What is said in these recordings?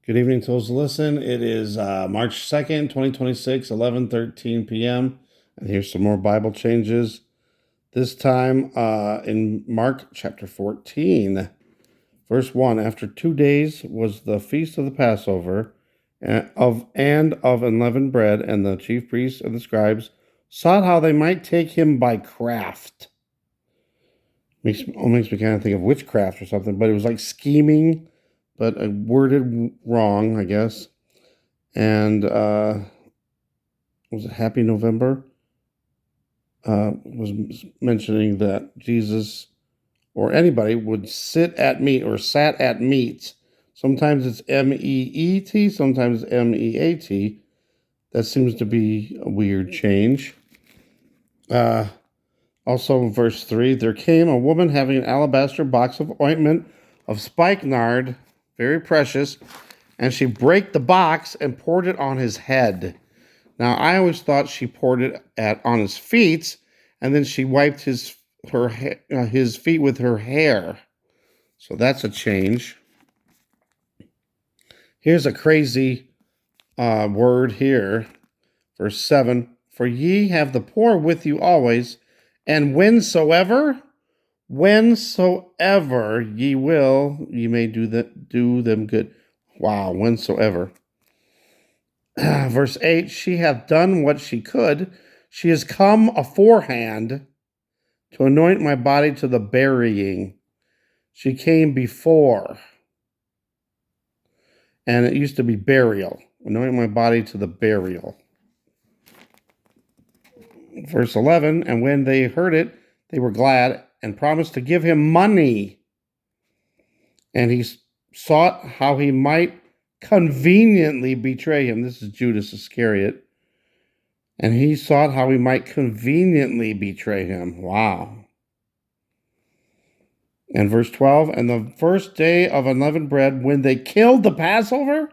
Good evening to those who listen. It is March 2nd, 2026, 11:13 p.m. And here's some more Bible changes. This time in Mark chapter 14, verse 1. After 2 days was the feast of the Passover of unleavened bread, and the chief priests and the scribes sought how they might take him by craft. Makes me kind of think of witchcraft or something, but it was like scheming, but worded wrong, I guess. And was it Happy November? Was mentioning that Jesus or anybody would sit at meat or sat at meat. Sometimes it's M-E-E-T, sometimes M-E-A-T. That seems to be a weird change. Also, verse 3, there came a woman having an alabaster box of ointment of spikenard, very precious, and she brake the box and poured it on his head. Now, I always thought she poured it on his feet, and then she wiped his feet with her hair. So that's a change. Here's a crazy word here. Verse 7, for ye have the poor with you always, and whensoever ye will, ye may do them good. Wow, whensoever. Verse 8, she hath done what she could. She has come aforehand to anoint my body to the burying. She came before. And it used to be burial. Anoint my body to the burial. Verse 11, and when they heard it, they were glad and promised to give him money. And he sought how he might conveniently betray him. This is Judas Iscariot. And he sought how he might conveniently betray him. Wow. And verse 12, and the first day of unleavened bread, when they killed the Passover.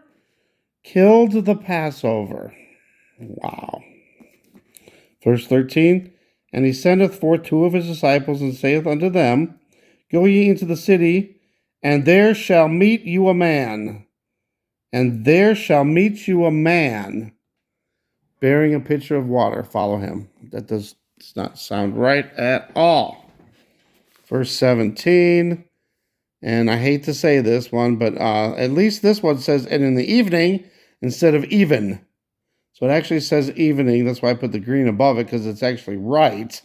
Wow. Verse 13, and he sendeth forth two of his disciples, and saith unto them, go ye into the city, and there shall meet you a man, bearing a pitcher of water. Follow him. That does not sound right at all. Verse 17, and I hate to say this one, but at least this one says, and in the evening, instead of even. So it actually says evening. That's why I put the green above it, because it's actually right.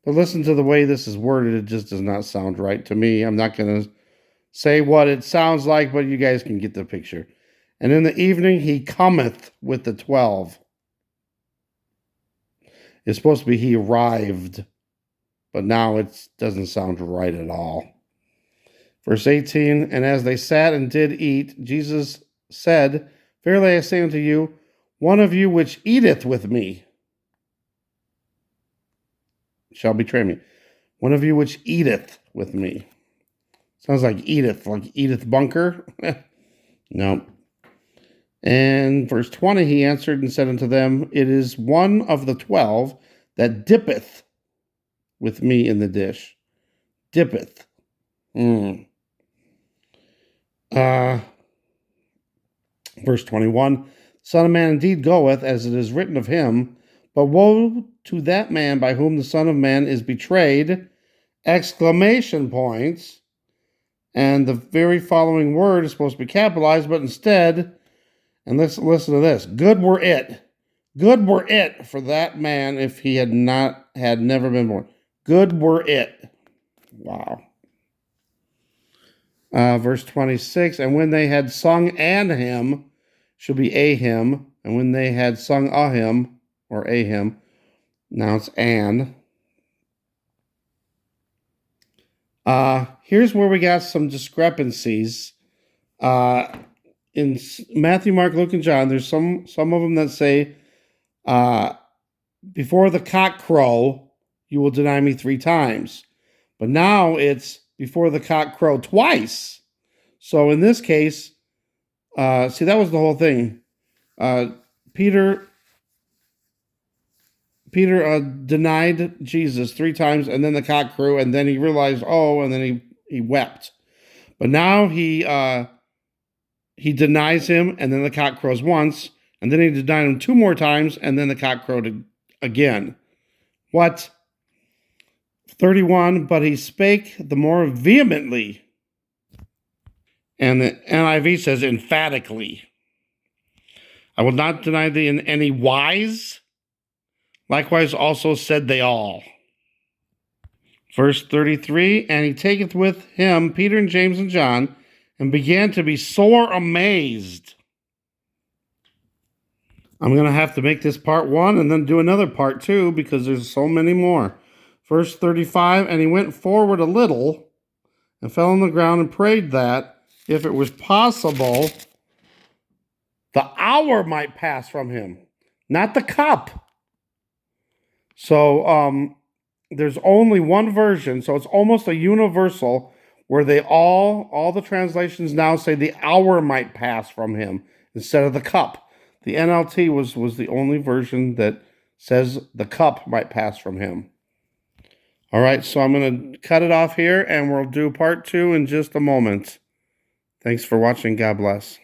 But listen to the way this is worded. It just does not sound right to me. I'm not going to say what it sounds like, but you guys can get the picture. And in the evening, he cometh with the 12. It's supposed to be he arrived, but now it doesn't sound right at all. Verse 18, and as they sat and did eat, Jesus said, verily I say unto you, one of you which eateth with me shall betray me. One of you which eateth with me. Sounds like Edith Bunker. No. And verse 20, he answered and said unto them, it is one of the 12 that dippeth with me in the dish. Dippeth. Verse 21, Son of Man indeed goeth, as it is written of him, but woe to that man by whom the Son of Man is betrayed! Exclamation points. And the very following word is supposed to be capitalized, but instead, and let's listen to this, good were it for that man if he had never been born. Good were it. Wow. Verse 26, and when they had sung an hymn, should be a hymn, and when they had sung a hymn, or a hymn, now it's an. Here's where we got some discrepancies. In Matthew, Mark, Luke, and John, there's some of them that say, before the cock crow, you will deny me 3 times. But now it's before the cock crow twice. So in this case, see, that was the whole thing. Peter denied Jesus 3 times, and then the cock crew, and then he realized, and then he wept. But now he he denies him, and then the cock crows once, and then he denied him 2 more times, and then the cock crowed again. What? 31, but he spake the more vehemently. And the NIV says emphatically. I will not deny thee in any wise. Likewise also said they all. Verse 33, and he taketh with him Peter and James and John, and began to be sore amazed. I'm going to have to make this part 1 and then do another part 2 because there's so many more. Verse 35, and he went forward a little and fell on the ground and prayed that, if it was possible, the hour might pass from him, not the cup. So there's only one version, so it's almost a universal, where they all the translations now say the hour might pass from him instead of the cup. The NLT was the only version that says the cup might pass from him. All right, so I'm going to cut it off here, and we'll do part 2 in just a moment. Thanks for watching. God bless.